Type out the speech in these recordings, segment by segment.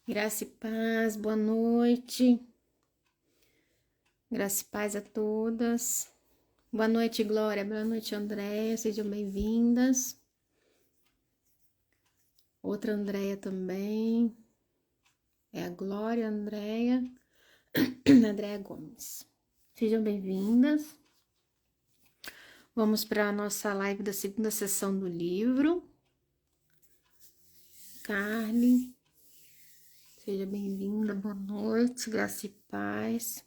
Graça e paz, boa noite. Graça e paz a todas. Boa noite, Glória. Boa noite, Andréia. Sejam bem-vindas. Outra Andréia também. É a Glória, Andréia. Andréia Gomes. Sejam bem-vindas. Vamos para a nossa live da segunda sessão do livro. Carly. Seja bem-vinda. Boa noite. Graça e paz.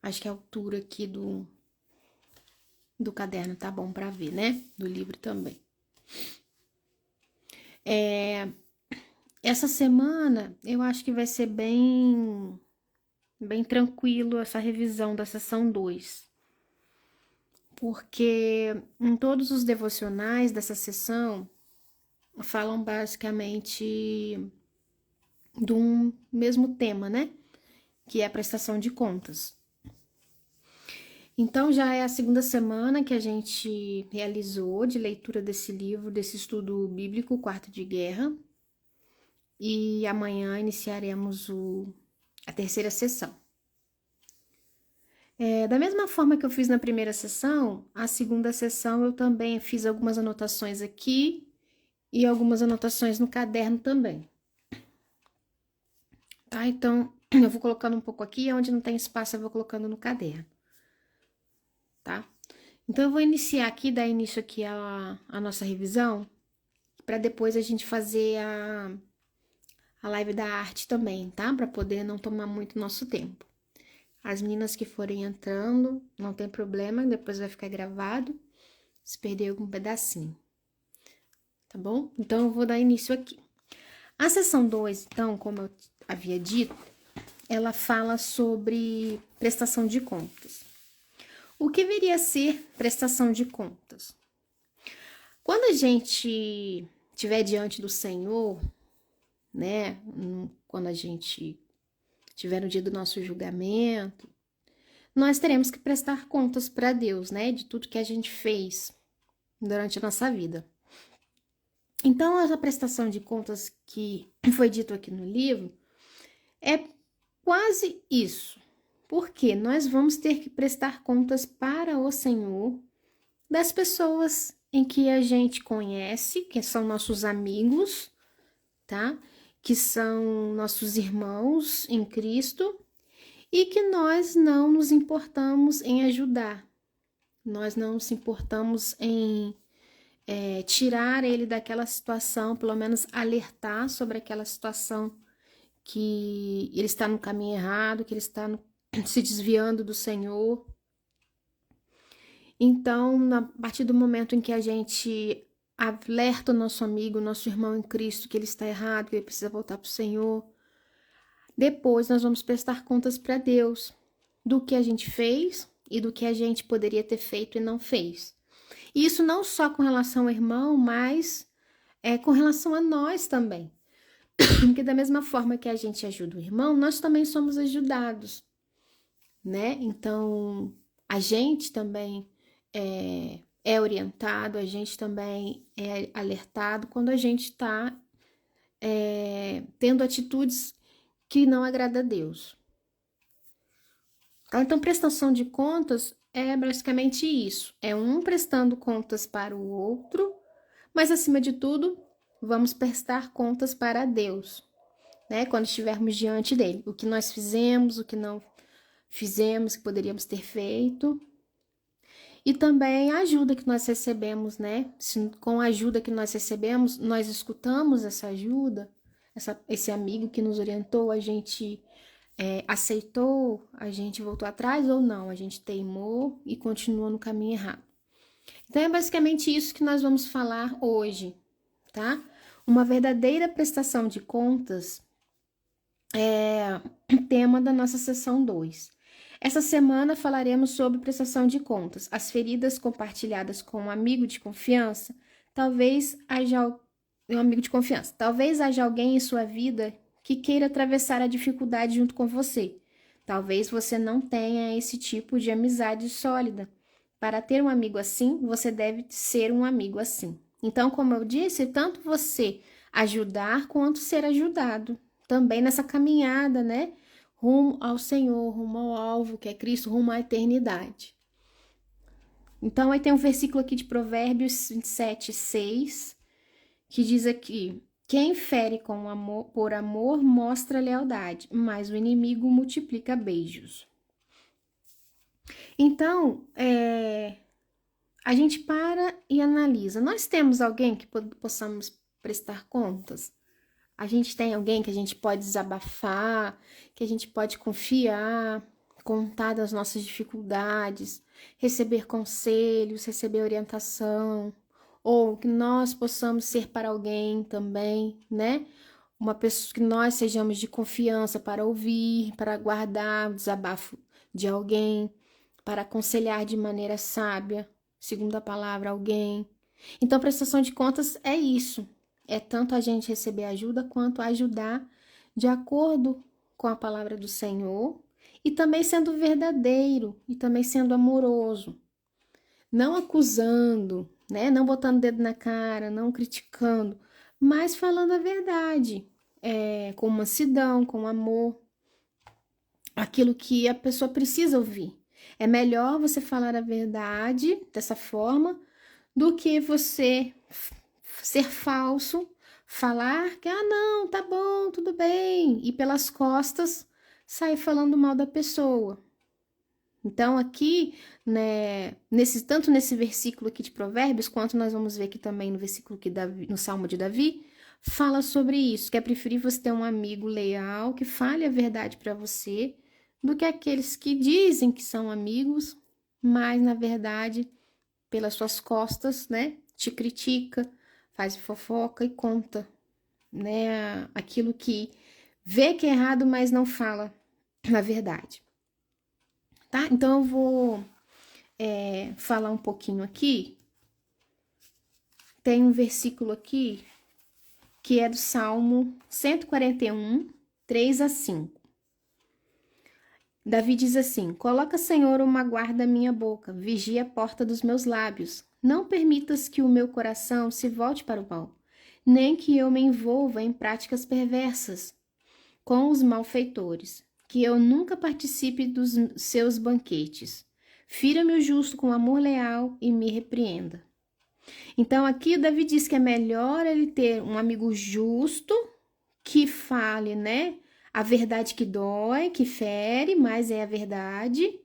Acho que a altura aqui do caderno tá bom para ver, né? Do livro também. Essa semana eu acho que vai ser bem tranquilo essa revisão da sessão 2. Porque em todos os devocionais dessa sessão falam basicamente de um mesmo tema, né? Que é a prestação de contas. Então já é a segunda semana que a gente realizou de leitura desse livro, desse estudo bíblico, Quarto de Guerra. E amanhã iniciaremos a terceira sessão. Da mesma forma que eu fiz na primeira sessão, a segunda sessão eu também fiz algumas anotações aqui e algumas anotações no caderno também. Tá? Então, eu vou colocando um pouco aqui, onde não tem espaço eu vou colocando no caderno. Tá? Então, eu vou iniciar aqui, dar início aqui a nossa revisão, para depois a gente fazer a live da arte também, tá? Para poder não tomar muito nosso tempo. As meninas que forem entrando, não tem problema, depois vai ficar gravado, se perder algum pedacinho. Tá bom? Então, eu vou dar início aqui. A sessão 2, então, como eu havia dito, ela fala sobre prestação de contas. O que viria a ser prestação de contas? Quando a gente estiver diante do Senhor, né? Quando a gente estiver no dia do nosso julgamento, nós teremos que prestar contas para Deus, né? De tudo que a gente fez durante a nossa vida. Então, essa prestação de contas que foi dito aqui no livro é quase isso. Porque nós vamos ter que prestar contas para o Senhor das pessoas em que a gente conhece, que são nossos amigos, tá? Que são nossos irmãos em Cristo e que nós não nos importamos em ajudar. Nós não nos importamos em tirar ele daquela situação, pelo menos alertar sobre aquela situação que ele está no caminho errado, que ele está se desviando do Senhor. Então, a partir do momento em que a gente alerta o nosso amigo, nosso irmão em Cristo, que ele está errado, que ele precisa voltar para o Senhor, depois nós vamos prestar contas para Deus do que a gente fez e do que a gente poderia ter feito e não fez. E isso não só com relação ao irmão, mas com relação a nós também. Porque da mesma forma que a gente ajuda o irmão, nós também somos ajudados, né? Então, a gente também é orientado, a gente também é alertado quando a gente está tendo atitudes que não agrada a Deus. Então, prestação de contas é basicamente isso. É um prestando contas para o outro, mas acima de tudo, vamos prestar contas para Deus, né? Quando estivermos diante dele. O que nós fizemos, o que não fizemos, que poderíamos ter feito. E também a ajuda que nós recebemos, né? Com a ajuda que nós recebemos, nós escutamos essa ajuda, esse amigo que nos orientou, a gente aceitou, a gente voltou atrás ou não, a gente teimou e continuou no caminho errado. Então é basicamente isso que nós vamos falar hoje, tá? Uma verdadeira prestação de contas é o tema da nossa sessão 2. Essa semana falaremos sobre prestação de contas, as feridas compartilhadas com um amigo de confiança. Talvez haja alguém em sua vida que queira atravessar a dificuldade junto com você. Talvez você não tenha esse tipo de amizade sólida. Para ter um amigo assim, você deve ser um amigo assim. Então, como eu disse, tanto você ajudar quanto ser ajudado. Também nessa caminhada, né? Rumo ao Senhor, rumo ao alvo, que é Cristo, rumo à eternidade. Então, aí tem um versículo aqui de Provérbios 27, 6, que diz aqui: quem fere com amor, por amor mostra lealdade, mas o inimigo multiplica beijos. Então, a gente para e analisa. Nós temos alguém que possamos prestar contas? A gente tem alguém que a gente pode desabafar, que a gente pode confiar, contar das nossas dificuldades, receber conselhos, receber orientação, ou que nós possamos ser para alguém também, né? Uma pessoa que nós sejamos de confiança para ouvir, para guardar o desabafo de alguém, para aconselhar de maneira sábia, segundo a palavra, alguém. Então, prestação de contas é isso. É tanto a gente receber ajuda quanto ajudar de acordo com a palavra do Senhor e também sendo verdadeiro e também sendo amoroso. Não acusando, né? Não botando dedo na cara, não criticando, mas falando a verdade, com mansidão, com amor, aquilo que a pessoa precisa ouvir. É melhor você falar a verdade dessa forma do que você ser falso, falar que, não, tá bom, tudo bem, e pelas costas sair falando mal da pessoa. Então, aqui, né, tanto nesse versículo aqui de Provérbios, quanto nós vamos ver aqui também no versículo que no Salmo de Davi, fala sobre isso, que é preferível você ter um amigo leal, que fale a verdade para você, do que aqueles que dizem que são amigos, mas, na verdade, pelas suas costas, né, te critica, faz fofoca e conta, né, aquilo que vê que é errado, mas não fala a verdade. Tá? Então, eu vou falar um pouquinho aqui. Tem um versículo aqui que é do Salmo 141, 3 a 5. Davi diz assim: coloca, Senhor, uma guarda à minha boca, vigia a porta dos meus lábios. Não permitas que o meu coração se volte para o mal, nem que eu me envolva em práticas perversas com os malfeitores, que eu nunca participe dos seus banquetes. Fira-me o justo com amor leal e me repreenda. Então, aqui o Davi diz que é melhor ele ter um amigo justo que fale, né? A verdade que dói, que fere, mas é a verdade,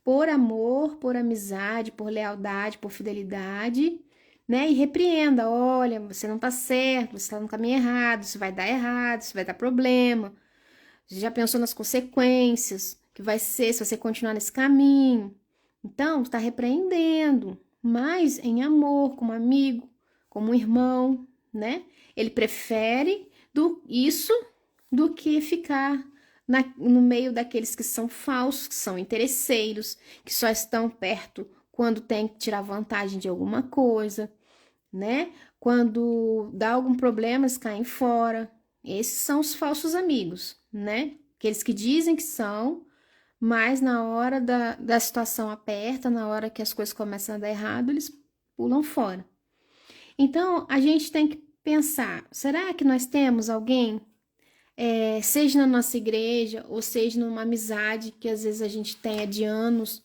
por amor, por amizade, por lealdade, por fidelidade, né? E repreenda: olha, você não tá certo, você tá no caminho errado, isso vai dar errado, isso vai dar problema. Você já pensou nas consequências que vai ser se você continuar nesse caminho? Então, está repreendendo, mas em amor, como amigo, como um irmão, né? Ele prefere isso do que ficar no meio daqueles que são falsos, que são interesseiros, que só estão perto quando tem que tirar vantagem de alguma coisa, né? Quando dá algum problema, eles caem fora. Esses são os falsos amigos, né? Aqueles que dizem que são, mas na hora da situação aperta, na hora que as coisas começam a dar errado, eles pulam fora. Então, a gente tem que pensar: será que nós temos alguém, seja na nossa igreja, ou seja numa amizade que às vezes a gente tenha de anos,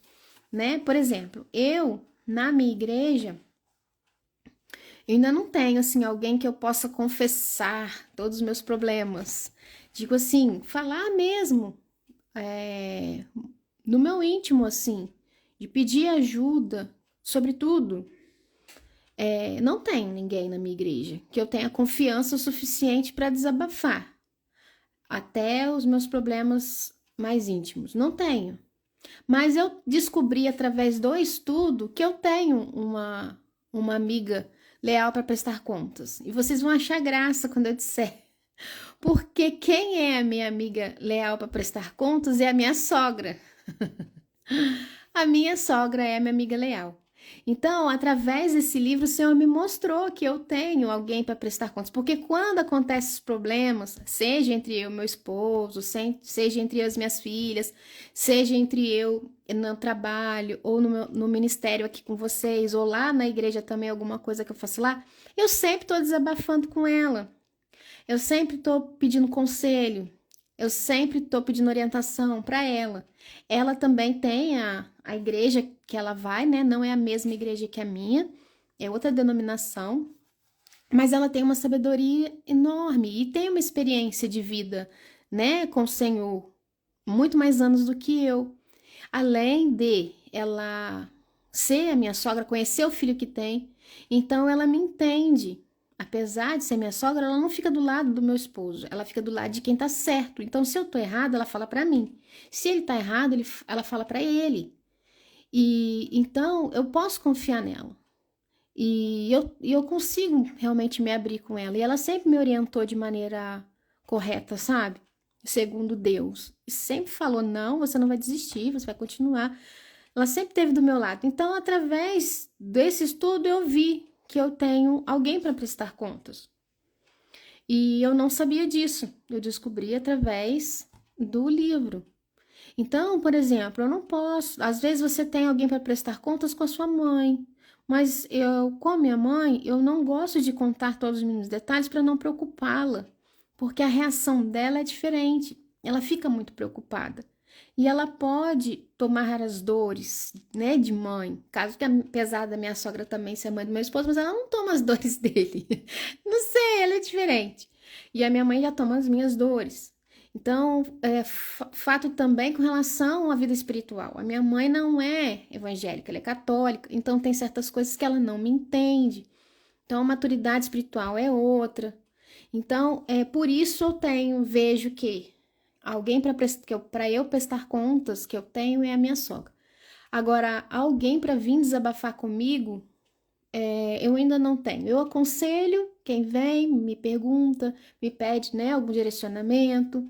né? Por exemplo, na minha igreja, eu ainda não tenho, assim, alguém que eu possa confessar todos os meus problemas. Digo assim, falar mesmo, no meu íntimo, assim, de pedir ajuda sobre tudo. Não tem ninguém na minha igreja que eu tenha confiança o suficiente para desabafar. Até os meus problemas mais íntimos. Não tenho. Mas eu descobri através do estudo que eu tenho uma amiga leal para prestar contas. E vocês vão achar graça quando eu disser. Porque quem é a minha amiga leal para prestar contas é a minha sogra. A minha sogra é a minha amiga leal. Então, através desse livro, o Senhor me mostrou que eu tenho alguém para prestar contas. Porque quando acontecem os problemas, seja entre eu e meu esposo, seja entre eu e as minhas filhas, seja entre eu no trabalho, ou no ministério aqui com vocês, ou lá na igreja também, alguma coisa que eu faço lá, eu sempre estou desabafando com ela. Eu sempre tô pedindo conselho, eu sempre tô pedindo orientação para ela. Ela também tem a igreja que ela vai, né? Não é a mesma igreja que a minha, é outra denominação, mas ela tem uma sabedoria enorme e tem uma experiência de vida, né, com o Senhor, muito mais anos do que eu. Além de ela ser a minha sogra, conhecer o filho que tem, então ela me entende. Apesar de ser minha sogra, ela não fica do lado do meu esposo, ela fica do lado de quem tá certo. Então, se eu tô errada, ela fala para mim. Se ele tá errado, ela fala para ele. E então eu posso confiar nela. E eu consigo realmente me abrir com ela. E ela sempre me orientou de maneira correta, sabe? Segundo Deus. E sempre falou: não, você não vai desistir, você vai continuar. Ela sempre esteve do meu lado. Então, através desse estudo, eu vi que eu tenho alguém para prestar contas. E eu não sabia disso. Eu descobri através do livro. Então, por exemplo, eu não posso. Às vezes você tem alguém para prestar contas com a sua mãe, mas eu, com a minha mãe, eu não gosto de contar todos os mínimos detalhes para não preocupá-la, porque a reação dela é diferente. Ela fica muito preocupada. E ela pode tomar as dores, né, de mãe. Caso que, apesar da minha sogra também ser mãe do meu esposo, mas ela não toma as dores dele. Não sei, ela é diferente. E a minha mãe já toma as minhas dores. Então, fato também com relação à vida espiritual. A minha mãe não é evangélica, ela é católica, então tem certas coisas que ela não me entende. Então, a maturidade espiritual é outra. Então, por isso vejo que alguém para eu prestar contas que eu tenho é a minha sogra. Agora, alguém para vir desabafar comigo, eu ainda não tenho. Eu aconselho quem vem, me pergunta, me pede, né, algum direcionamento.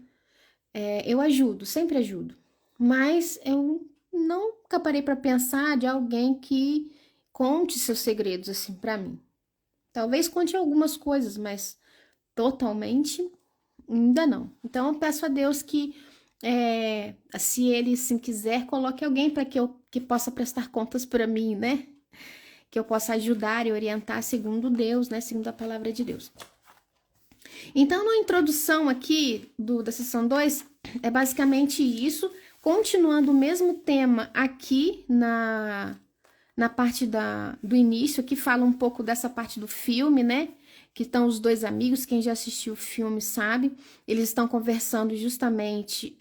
Eu ajudo, sempre ajudo. Mas eu nunca parei para pensar de alguém que conte seus segredos assim para mim. Talvez conte algumas coisas, mas totalmente ainda não. Então eu peço a Deus que, se ele sim quiser, coloque alguém para que possa prestar contas para mim, né? Que eu possa ajudar e orientar segundo Deus, né? Segundo a palavra de Deus. Então, na introdução aqui da sessão 2, é basicamente isso, continuando o mesmo tema aqui na parte do início, que fala um pouco dessa parte do filme, né? Que estão os dois amigos, quem já assistiu o filme sabe, eles estão conversando justamente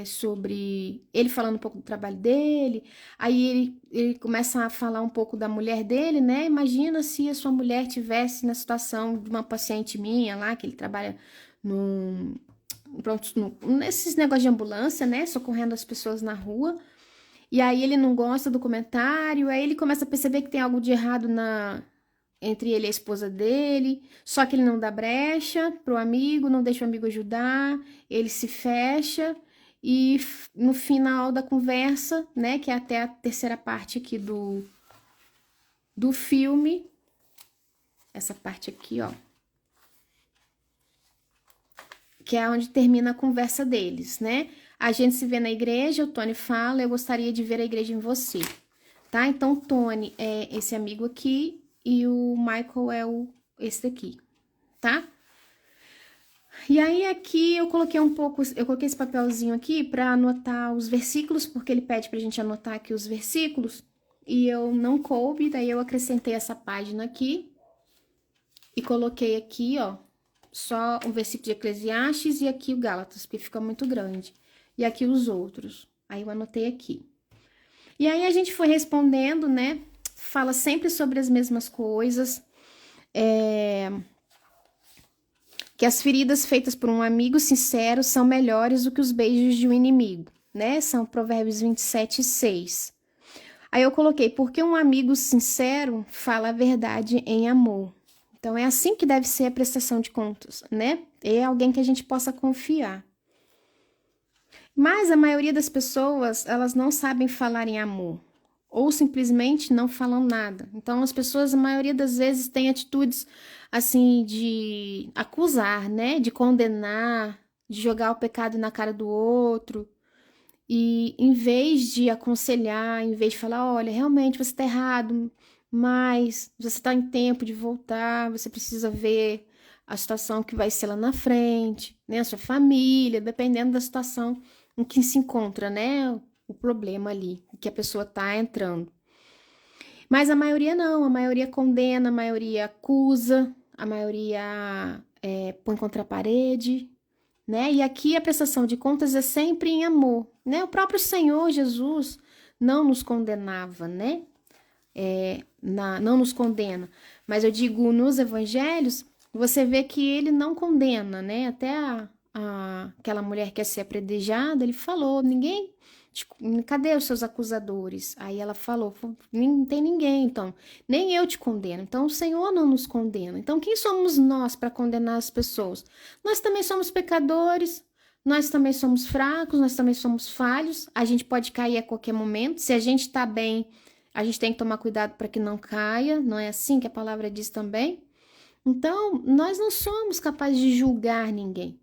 sobre ele falando um pouco do trabalho dele, aí ele começa a falar um pouco da mulher dele, né? Imagina se a sua mulher tivesse na situação de uma paciente minha lá, que ele trabalha num, nesses negócios de ambulância, né? Socorrendo as pessoas na rua. E aí ele não gosta do comentário, aí ele começa a perceber que tem algo de errado entre ele e a esposa dele, só que ele não dá brecha pro amigo, não deixa o amigo ajudar, ele se fecha e no final da conversa, né, que é até a terceira parte aqui do filme, essa parte aqui, ó, que é onde termina a conversa deles, né? A gente se vê na igreja, o Tony fala, eu gostaria de ver a igreja em você, tá? Então, o Tony é esse amigo aqui e o Michael é esse daqui, tá? E aí aqui eu coloquei esse papelzinho aqui para anotar os versículos, porque ele pede pra gente anotar aqui os versículos, e eu não coube, daí eu acrescentei essa página aqui e coloquei aqui, ó, só o versículo de Eclesiastes e aqui o Gálatas, porque fica muito grande. E aqui os outros. Aí eu anotei aqui. E aí a gente foi respondendo, né? Fala sempre sobre as mesmas coisas. Que as feridas feitas por um amigo sincero são melhores do que os beijos de um inimigo, né? São Provérbios 27:6. Aí eu coloquei, porque um amigo sincero fala a verdade em amor. Então é assim que deve ser a prestação de contas, né? É alguém que a gente possa confiar. Mas a maioria das pessoas, elas não sabem falar em amor, ou simplesmente não falam nada. Então as pessoas, a maioria das vezes, têm atitudes assim de acusar, né? De condenar, de jogar o pecado na cara do outro. E em vez de aconselhar, em vez de falar, olha, realmente você está errado, mas você está em tempo de voltar, você precisa ver a situação que vai ser lá na frente, né? A sua família, dependendo da situação em que se encontra, né? O problema ali, que a pessoa tá entrando. Mas a maioria não, a maioria condena, a maioria acusa, a maioria põe contra a parede, né? E aqui a prestação de contas é sempre em amor, né? O próprio Senhor Jesus não nos condenava, né? Não nos condena, mas eu digo nos evangelhos, você vê que ele não condena, né? Até aquela mulher que ia ser apredejada, ele falou, cadê os seus acusadores? Aí ela falou, não tem ninguém, então, nem eu te condeno. Então o Senhor não nos condena. Então quem somos nós para condenar as pessoas? Nós também somos pecadores, nós também somos fracos, nós também somos falhos, a gente pode cair a qualquer momento. Se a gente tá bem, a gente tem que tomar cuidado para que não caia, não é assim que a palavra diz também? Então, nós não somos capazes de julgar ninguém,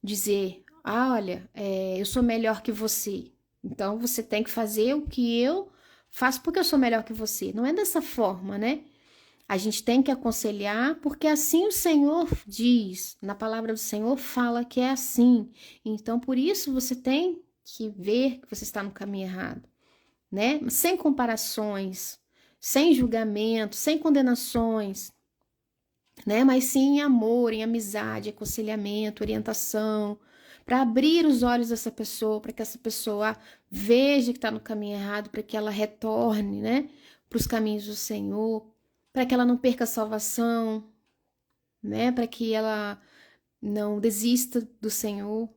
dizer, olha, eu sou melhor que você, então você tem que fazer o que eu faço porque eu sou melhor que você. Não é dessa forma, né? A gente tem que aconselhar, porque assim o Senhor diz, na palavra do Senhor fala que é assim. Então, por isso você tem que ver que você está no caminho errado, né? Sem comparações, sem julgamento, sem condenações, né? Mas sim em amor, em amizade, aconselhamento, orientação, para abrir os olhos dessa pessoa, para que essa pessoa veja que está no caminho errado, para que ela retorne, né? Para os caminhos do Senhor, para que ela não perca a salvação, né? Para que ela não desista do Senhor.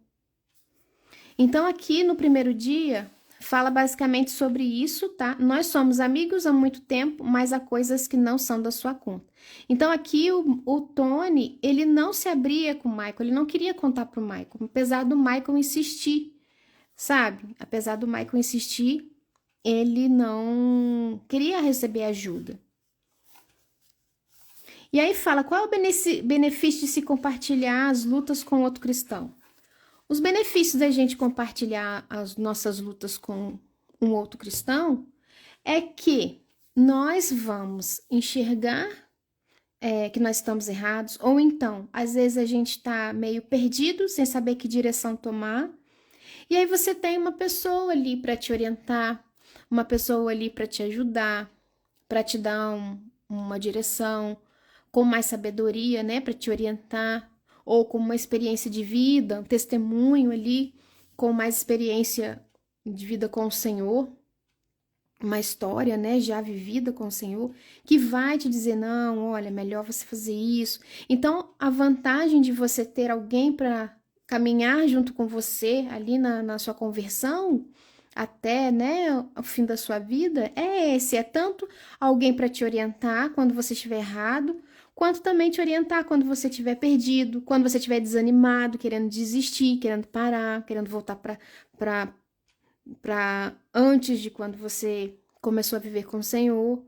Então, aqui no primeiro dia, fala basicamente sobre isso, tá? Nós somos amigos há muito tempo, mas há coisas que não são da sua conta. Então, aqui o Tony, ele não se abria com o Michael, ele não queria contar pro Michael, apesar do Michael insistir, sabe? Apesar do Michael insistir, ele não queria receber ajuda. E aí fala, qual é o benefício de se compartilhar as lutas com outro cristão? Os benefícios da gente compartilhar as nossas lutas com um outro cristão é que nós vamos enxergar que nós estamos errados, ou então, às vezes a gente está meio perdido, sem saber que direção tomar, e aí você tem uma pessoa ali para te orientar, uma pessoa ali para te ajudar, para te dar uma direção, com mais sabedoria, né, para te orientar, ou com uma experiência de vida, um testemunho ali, com mais experiência de vida com o Senhor, uma história, né, já vivida com o Senhor, que vai te dizer, não, olha, melhor você fazer isso. Então, a vantagem de você ter alguém para caminhar junto com você ali na sua conversão, até, né, o fim da sua vida, é esse, é tanto alguém para te orientar quando você estiver errado, quanto também te orientar quando você estiver perdido, quando você estiver desanimado, querendo desistir, querendo parar, querendo voltar para antes de quando você começou a viver com o Senhor,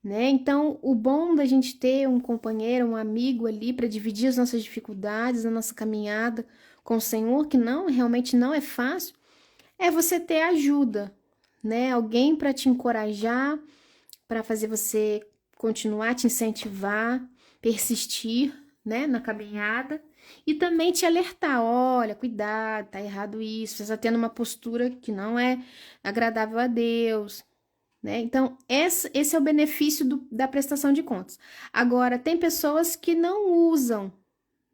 né? Então, o bom da gente ter um companheiro, um amigo ali para dividir as nossas dificuldades, a nossa caminhada com o Senhor, que realmente não é fácil, é você ter ajuda, né? Alguém para te encorajar, para fazer você continuar, te incentivar, persistir, né, na caminhada e também te alertar, olha, cuidado, tá errado isso, você está tendo uma postura que não é agradável a Deus, né? Então, esse é o benefício da prestação de contas. Agora, tem pessoas que não usam,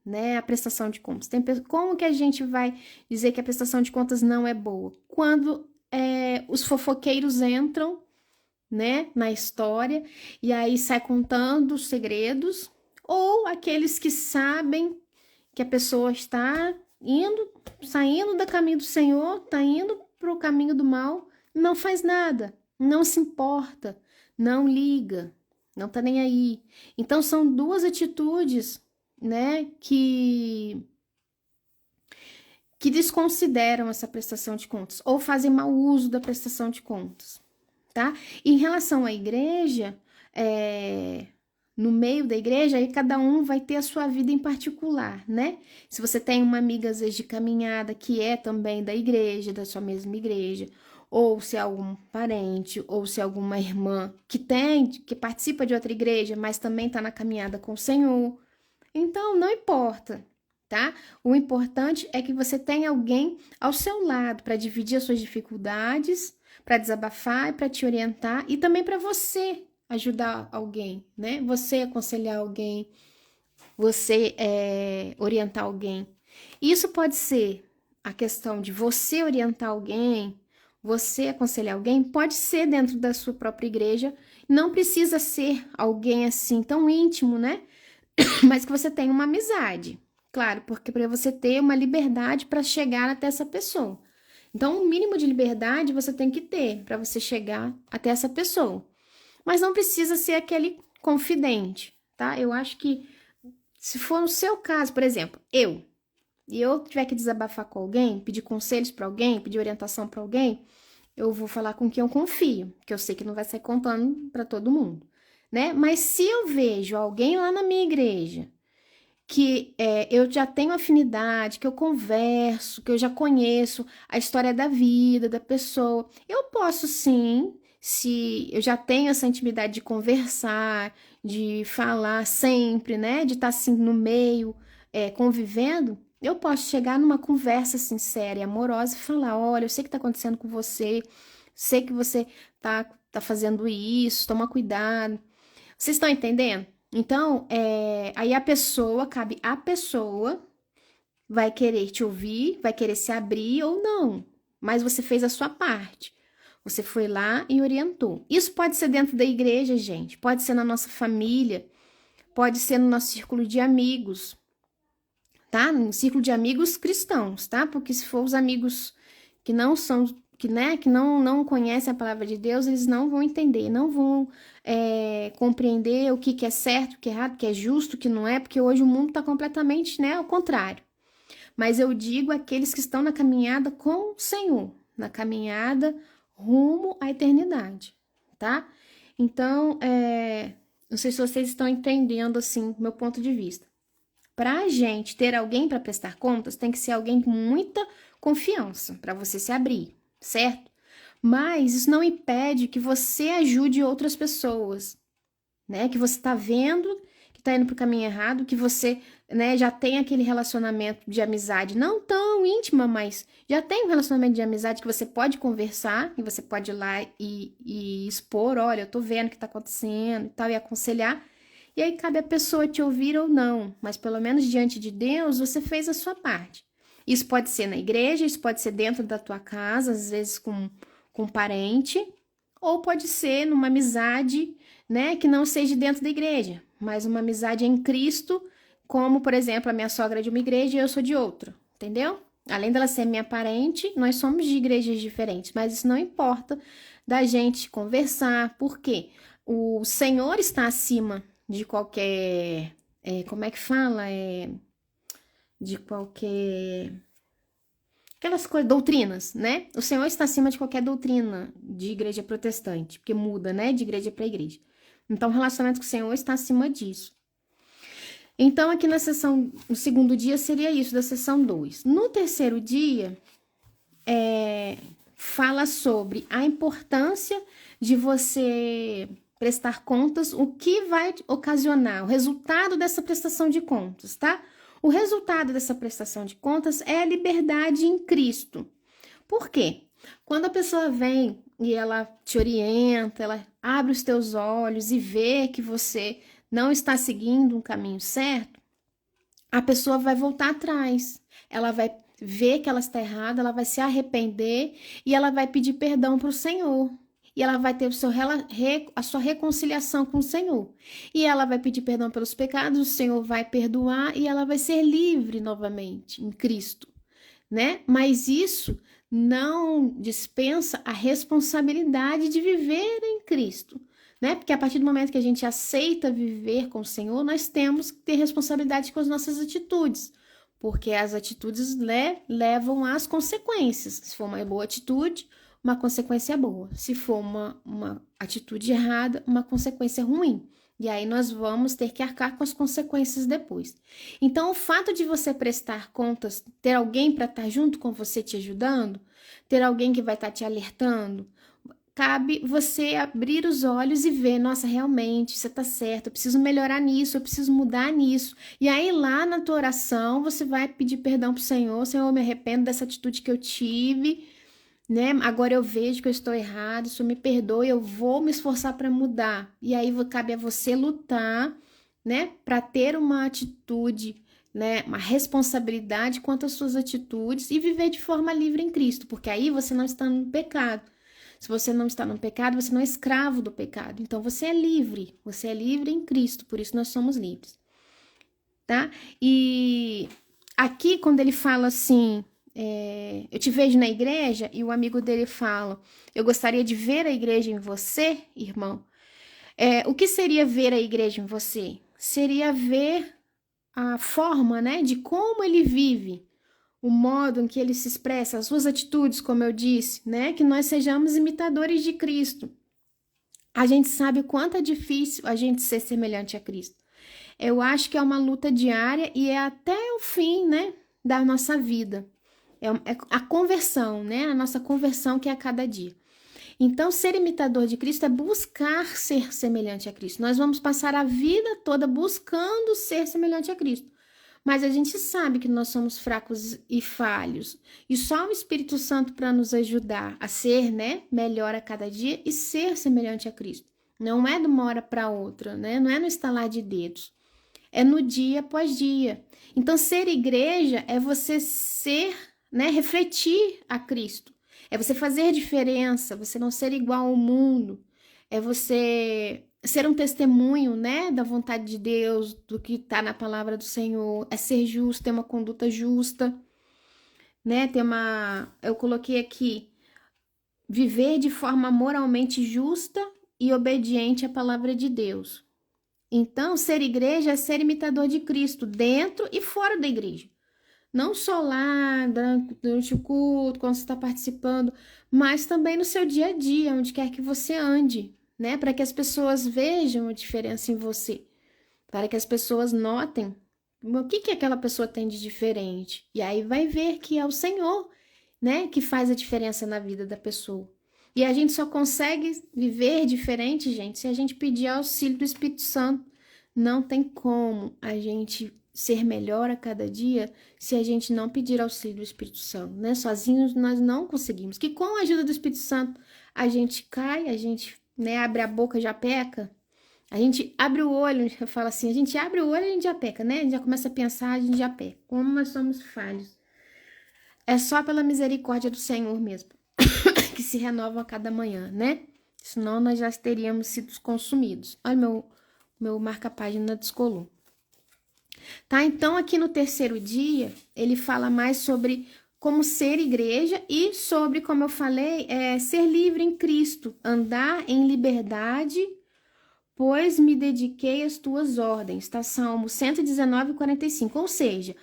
né, a prestação de contas. Como que a gente vai dizer que a prestação de contas não é boa? Quando os fofoqueiros entram, né, na história e aí sai contando os segredos, ou aqueles que sabem que a pessoa está saindo do caminho do Senhor, está indo para o caminho do mal, não faz nada, não se importa, não liga, não tá nem aí. Então são duas atitudes, né, que desconsideram essa prestação de contas ou fazem mau uso da prestação de contas, tá? Em relação à igreja, no meio da igreja, aí cada um vai ter a sua vida em particular, né? Se você tem uma amiga, às vezes, de caminhada, que é também da igreja, da sua mesma igreja, ou se é algum parente, ou se é alguma irmã que participa de outra igreja, mas também está na caminhada com o Senhor. Então, não importa, tá? O importante é que você tenha alguém ao seu lado para dividir as suas dificuldades, para desabafar e para te orientar e também para você ajudar alguém, né? Você aconselhar alguém, você orientar alguém. Isso pode ser a questão de você orientar alguém, você aconselhar alguém, pode ser dentro da sua própria igreja, não precisa ser alguém assim tão íntimo, né? Mas que você tenha uma amizade. Claro, porque para você ter uma liberdade para chegar até essa pessoa. Então, o mínimo de liberdade você tem que ter para você chegar até essa pessoa. Mas não precisa ser aquele confidente, tá? Eu acho que se for no seu caso, por exemplo, e eu tiver que desabafar com alguém, pedir conselhos para alguém, pedir orientação para alguém, eu vou falar com quem eu confio, que eu sei que não vai sair contando para todo mundo, né? Mas se eu vejo alguém lá na minha igreja que eu já tenho afinidade, que eu converso, que eu já conheço a história da vida da pessoa, eu posso sim, se eu já tenho essa intimidade de conversar, de falar sempre, né? De estar assim no meio, convivendo, eu posso chegar numa conversa sincera e amorosa e falar: olha, eu sei o que está acontecendo com você, sei que você tá fazendo isso, toma cuidado. Vocês estão entendendo? Então, aí cabe a pessoa, vai querer te ouvir, vai querer se abrir ou não. Mas você fez a sua parte. Você foi lá e orientou. Isso pode ser dentro da igreja, gente. Pode ser na nossa família. Pode ser no nosso círculo de amigos, tá? No círculo de amigos cristãos, tá? Porque se for os amigos que não são, que não conhecem a palavra de Deus, eles não vão entender, não vão compreender o que é certo, o que é errado, o que é justo, o que não é, porque hoje o mundo está completamente, né, ao contrário. Mas eu digo aqueles que estão na caminhada com o Senhor, na caminhada rumo à eternidade, tá? Então, não sei se vocês estão entendendo, assim, meu ponto de vista. Para a gente ter alguém para prestar contas, tem que ser alguém com muita confiança para você se abrir, certo? Mas isso não impede que você ajude outras pessoas, né? Que você está vendo que está indo para o caminho errado, que você, né, já tem aquele relacionamento de amizade, não tão íntima, mas já tem um relacionamento de amizade que você pode conversar e você pode ir lá e expor: olha, eu tô vendo o que está acontecendo e tal, e aconselhar. E aí cabe a pessoa te ouvir ou não, mas pelo menos diante de Deus você fez a sua parte. Isso pode ser na igreja, isso pode ser dentro da tua casa, às vezes com um parente, ou pode ser numa amizade, né, que não seja dentro da igreja, mas uma amizade em Cristo, como, por exemplo, a minha sogra é de uma igreja e eu sou de outra, entendeu? Além dela ser minha parente, nós somos de igrejas diferentes, mas isso não importa da gente conversar, porque o Senhor está acima de qualquer, como é que fala? De qualquer, aquelas coisas, doutrinas, né? O Senhor está acima de qualquer doutrina de igreja protestante, porque muda, né? De igreja para igreja. Então, o relacionamento com o Senhor está acima disso. Então, aqui na sessão, no segundo dia seria isso, da sessão 2. No terceiro dia, fala sobre a importância de você prestar contas, o que vai ocasionar o resultado dessa prestação de contas, tá? O resultado dessa prestação de contas é a liberdade em Cristo. Por quê? Quando a pessoa vem e ela te orienta, ela abre os teus olhos e vê que você não está seguindo um caminho certo, a pessoa vai voltar atrás. Ela vai ver que ela está errada, ela vai se arrepender e ela vai pedir perdão para o Senhor. E ela vai ter a sua reconciliação com o Senhor. E ela vai pedir perdão pelos pecados, o Senhor vai perdoar e ela vai ser livre novamente em Cristo, né? Mas isso não dispensa a responsabilidade de viver em Cristo, né? Porque a partir do momento que a gente aceita viver com o Senhor, nós temos que ter responsabilidade com as nossas atitudes, porque as atitudes, né, levam às consequências. Se for uma boa atitude, uma consequência boa. Se for uma atitude errada, uma consequência ruim. E aí nós vamos ter que arcar com as consequências depois. Então, o fato de você prestar contas, ter alguém para estar junto com você te ajudando, ter alguém que vai estar te alertando, cabe você abrir os olhos e ver, nossa, realmente, você tá certo, eu preciso melhorar nisso, eu preciso mudar nisso. E aí lá na tua oração, você vai pedir perdão pro Senhor, Senhor, eu me arrependo dessa atitude que eu tive, né? Agora eu vejo que eu estou errado, o Senhor me perdoe, eu vou me esforçar para mudar. E aí cabe a você lutar, né, para ter uma atitude, né, uma responsabilidade quanto às suas atitudes e viver de forma livre em Cristo, porque aí você não está no pecado. Se você não está no pecado, você não é escravo do pecado. Então você é livre em Cristo, por isso nós somos livres, tá? E aqui, quando ele fala assim, eu te vejo na igreja, e o amigo dele fala, eu gostaria de ver a igreja em você, irmão. O que seria ver a igreja em você? Seria ver a forma, né, de como ele vive, o modo em que ele se expressa, as suas atitudes, como eu disse, né, que nós sejamos imitadores de Cristo. A gente sabe o quanto é difícil a gente ser semelhante a Cristo. Eu acho que é uma luta diária e é até o fim, né, da nossa vida. É a conversão, né, a nossa conversão que é a cada dia. Então, ser imitador de Cristo é buscar ser semelhante a Cristo. Nós vamos passar a vida toda buscando ser semelhante a Cristo. Mas a gente sabe que nós somos fracos e falhos. E só o Espírito Santo para nos ajudar a ser, né, melhor a cada dia e ser semelhante a Cristo. Não é de uma hora para outra, né? Não é no estalar de dedos. É no dia após dia. Então, ser igreja é você ser, né, refletir a Cristo. É você fazer diferença, você não ser igual ao mundo. É você ser um testemunho, né, da vontade de Deus, do que está na palavra do Senhor. É ser justo, ter uma conduta justa, né? Eu coloquei aqui, viver de forma moralmente justa e obediente à palavra de Deus. Então, ser igreja é ser imitador de Cristo, dentro e fora da igreja. Não só lá, durante o culto, quando você está participando, mas também no seu dia a dia, onde quer que você ande, né? Para que as pessoas vejam a diferença em você, para que as pessoas notem o que aquela pessoa tem de diferente. E aí vai ver que é o Senhor, né, que faz a diferença na vida da pessoa. E a gente só consegue viver diferente, gente, se a gente pedir auxílio do Espírito Santo. Não tem como a gente ser melhor a cada dia se a gente não pedir auxílio do Espírito Santo, né? Sozinhos nós não conseguimos. Que com a ajuda do Espírito Santo a gente cai, a gente, né, abre a boca e já peca. A gente abre o olho, eu falo assim, a gente abre o olho e a gente já peca, né? A gente já começa a pensar, a gente já peca. Como nós somos falhos. É só pela misericórdia do Senhor mesmo, que se renovam a cada manhã, né? Senão nós já teríamos sido consumidos. Olha, meu marca-página descolou. Tá? Então, aqui no terceiro dia, ele fala mais sobre como ser igreja e sobre, como eu falei, ser livre em Cristo, andar em liberdade, pois me dediquei às tuas ordens. Tá? Salmo 119, 45. Ou seja,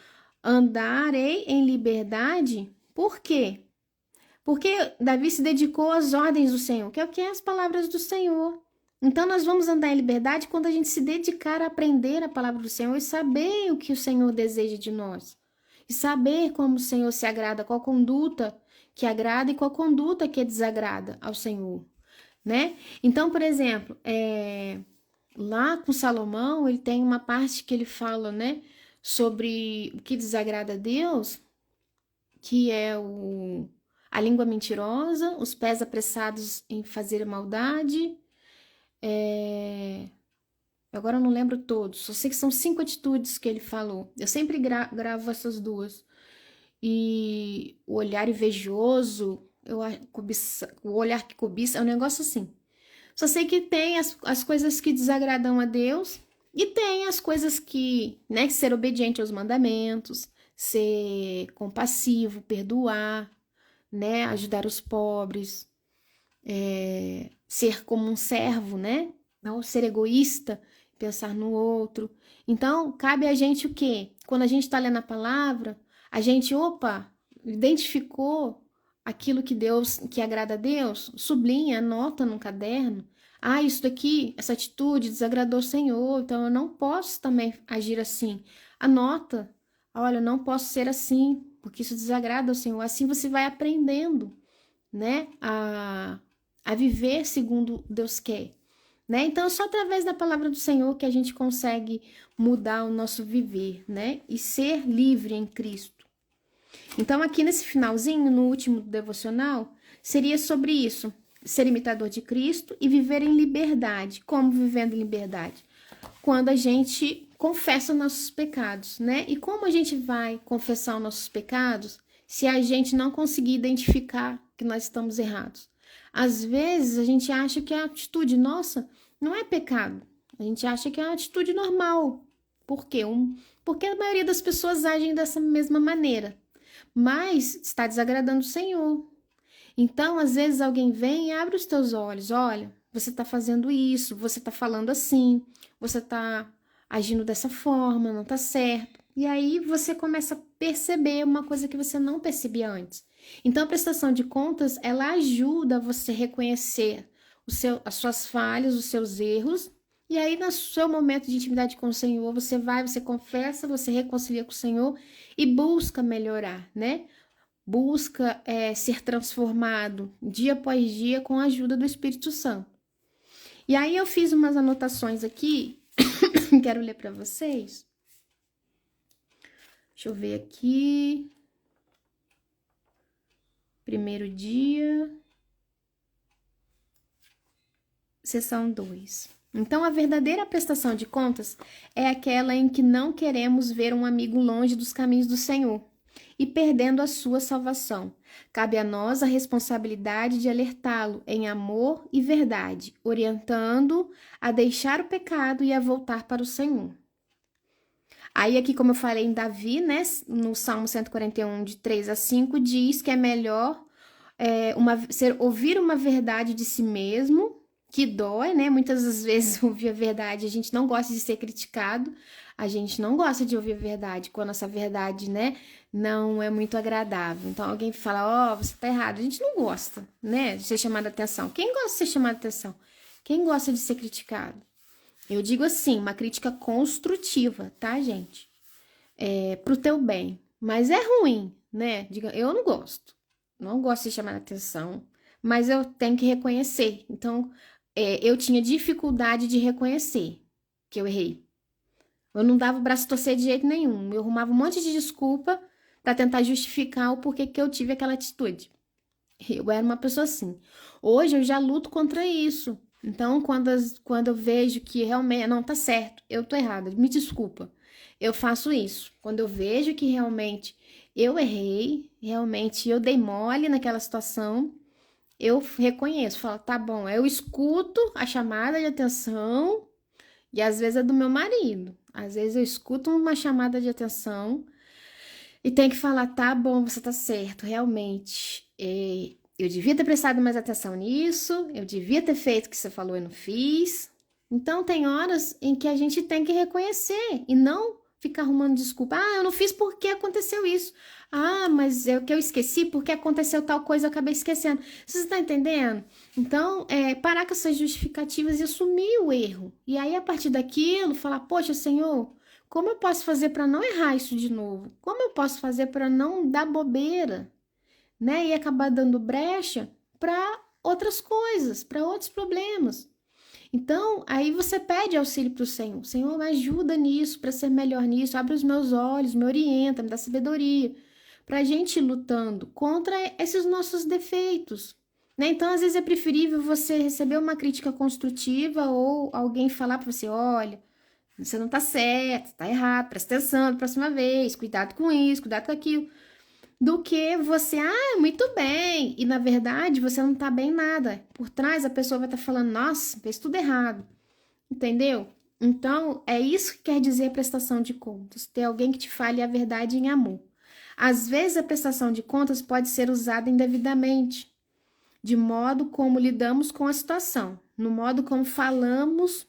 andarei em liberdade, por quê? Porque Davi se dedicou às ordens do Senhor, que é o que é as palavras do Senhor. Então, nós vamos andar em liberdade quando a gente se dedicar a aprender a palavra do Senhor e saber o que o Senhor deseja de nós. E saber como o Senhor se agrada, qual conduta que agrada e qual conduta que desagrada ao Senhor, né? Então, por exemplo, lá com Salomão, ele tem uma parte que ele fala, né, sobre o que desagrada a Deus, que é a língua mentirosa, os pés apressados em fazer maldade. Agora eu não lembro todos, só sei que são 5 atitudes que ele falou. Eu sempre gravo essas duas. E o olhar invejoso, o olhar que cobiça, é um negócio assim. Só sei que tem as coisas que desagradam a Deus e tem as coisas que, né, ser obediente aos mandamentos, ser compassivo, perdoar, né, ajudar os pobres, ser como um servo, né, não ser egoísta, pensar no outro. Então, cabe a gente o quê? Quando a gente está lendo a palavra, a gente, identificou aquilo que agrada a Deus, sublinha, anota num caderno. Ah, isso daqui, essa atitude desagradou o Senhor, então eu não posso também agir assim. Anota, olha, eu não posso ser assim, porque isso desagrada ao Senhor. Assim você vai aprendendo, né, a viver segundo Deus quer, né? Então, é só através da palavra do Senhor que a gente consegue mudar o nosso viver, né? E ser livre em Cristo. Então, aqui nesse finalzinho, no último devocional, seria sobre isso: ser imitador de Cristo e viver em liberdade. Como vivendo em liberdade? Quando a gente confessa nossos pecados, né? E como a gente vai confessar os nossos pecados se a gente não conseguir identificar que nós estamos errados? Às vezes a gente acha que a atitude nossa não é pecado. A gente acha que é uma atitude normal. Por quê? Porque a maioria das pessoas agem dessa mesma maneira. Mas está desagradando o Senhor. Então, às vezes alguém vem e abre os teus olhos. Olha, você está fazendo isso, você está falando assim, você está agindo dessa forma, não está certo. E aí você começa a perceber uma coisa que você não percebia antes. Então, a prestação de contas, ela ajuda você a reconhecer as suas falhas, os seus erros. E aí, no seu momento de intimidade com o Senhor, você vai, você confessa, você reconcilia com o Senhor e busca melhorar, né? Busca ser transformado dia após dia com a ajuda do Espírito Santo. E aí eu fiz umas anotações aqui, quero ler para vocês. Deixa eu ver aqui. Primeiro dia. Seção 2. Então, a verdadeira prestação de contas é aquela em que não queremos ver um amigo longe dos caminhos do Senhor e perdendo a sua salvação. Cabe a nós a responsabilidade de alertá-lo em amor e verdade, orientando a deixar o pecado e a voltar para o Senhor. Aí aqui, como eu falei em Davi, né, no Salmo 141, de 3 a 5, diz que é melhor ouvir uma verdade de si mesmo, que dói, né? Muitas das vezes ouvir a verdade, a gente não gosta de ser criticado, a gente não gosta de ouvir a verdade, quando essa verdade, né, não é muito agradável. Então, alguém fala, ó, você tá errado, a gente não gosta, né, de ser chamado a atenção. Quem gosta de ser chamado a atenção? Quem gosta de ser criticado? Eu digo assim, uma crítica construtiva, tá, gente? Pro teu bem. Mas é ruim, né? Eu não gosto. Não gosto de ser chamada a atenção, mas eu tenho que reconhecer. Então, eu tinha dificuldade de reconhecer que eu errei. Eu não dava o braço a torcer de jeito nenhum. Eu arrumava um monte de desculpa para tentar justificar o porquê que eu tive aquela atitude. Eu era uma pessoa assim. Hoje eu já luto contra isso. Então, quando eu vejo que realmente não tá certo, eu tô errada, me desculpa. Eu faço isso. Quando eu vejo que realmente eu errei, realmente eu dei mole naquela situação, eu reconheço, falo, tá bom, eu escuto a chamada de atenção, e às vezes é do meu marido. Às vezes eu escuto uma chamada de atenção e tenho que falar, tá bom, você tá certo, realmente. Eu devia ter prestado mais atenção nisso, eu devia ter feito o que você falou e não fiz. Então tem horas em que a gente tem que reconhecer e não ficar arrumando desculpa. Ah, eu não fiz porque aconteceu isso. Ah, mas é o que eu esqueci porque aconteceu tal coisa, eu acabei esquecendo. Você está entendendo? Então, parar com essas justificativas e assumir o erro. E aí, a partir daquilo, falar, poxa, Senhor, como eu posso fazer para não errar isso de novo? Como eu posso fazer para não dar bobeira? Né? E acabar dando brecha para outras coisas, para outros problemas. Então, aí você pede auxílio para o Senhor. Senhor, me ajuda nisso, para ser melhor nisso. Abre os meus olhos, me orienta, me dá sabedoria. Para a gente ir lutando contra esses nossos defeitos. Né? Então, às vezes é preferível você receber uma crítica construtiva ou alguém falar para você, olha, você não tá certo, tá errado, presta atenção da próxima vez, cuidado com isso, cuidado com aquilo, do que você, muito bem, e na verdade você não tá bem nada. Por trás a pessoa vai estar falando, nossa, fez tudo errado, entendeu? Então, é isso que quer dizer prestação de contas, ter alguém que te fale a verdade em amor. Às vezes a prestação de contas pode ser usada indevidamente, de modo como lidamos com a situação, no modo como falamos